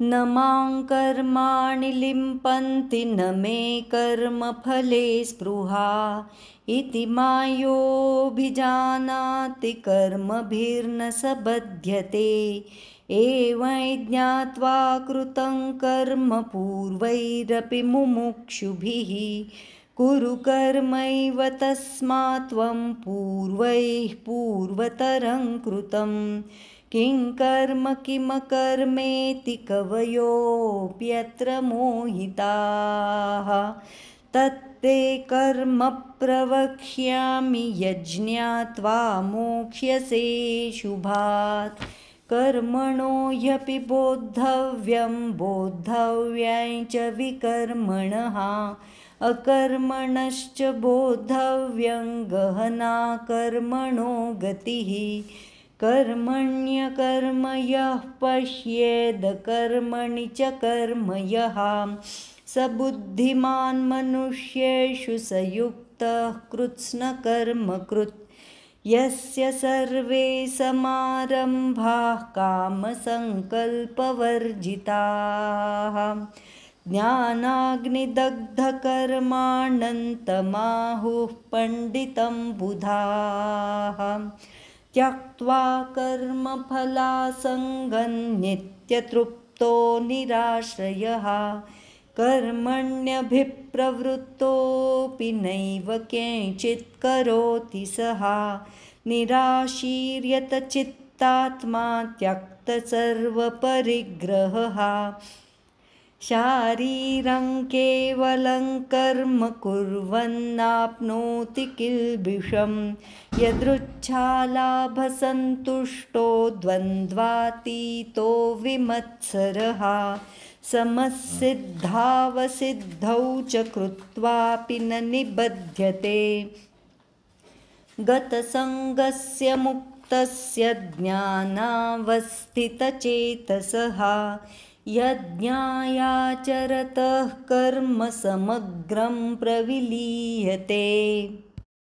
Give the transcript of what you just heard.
न मां कर्माणि लिम्पन्ति न मे कर्मफले स्पृहा इति मायोऽभिजानाति कर्मभिर्न स बध्यते। एवं ज्ञात्वा कृतं कर्म पूर्वैरपि मुमुक्षुभिः कुरु कर्मैव तस्मात् त्वं पूर्वैः पूर्वतरं कृतं किं कर्म किमकर्मेति कवयोऽप्यत्र मोहिताः। तत्ते कर्म प्रवक्ष्यामि यज्ञात्वा मोक्ष्यसे शुभात्। कर्मणो ह्यपि बोद्धव्यं बोद्धव्यं च विकर्मणः अकर्मणश्च बोद्धव्यं गहना कर्मणो गतिः। कर्मण्यकर्म यः पश्येद कर्मणि च कर्म यः स बुद्धिमान् मनुष्येषु स युक्तः कृत्स्नकर्मकृत्। यस्य सर्वे समारम्भाः कामसङ्कल्पवर्जिताः ज्ञानाग्निदग्धकर्माणन्तमाहुः पण्डितं बुधाः। त्यक्त्वा कर्मफलासङ्गं नित्यतृप्तो निराश्रयः कर्मण्यभिप्रवृत्तोऽपि नैव किञ्चित् करोति सः निराशीर्यत चित्तात्मा त्यक्तसर्वपरिग्रहः। शारीरं केवलं कर्म कुर्वन्नाप्नोति किल्बिषं यदृच्छालाभसन्तुष्टो द्वन्द्वातीतो विमत्सरः समसिद्धावसिद्धौ च कृत्वापि न निबध्यते। गतसङ्गस्य मुक्तस्य ज्ञानावस्थितचेतसः यज्ञायाचरतः कर्म समग्रं प्रविलीयते।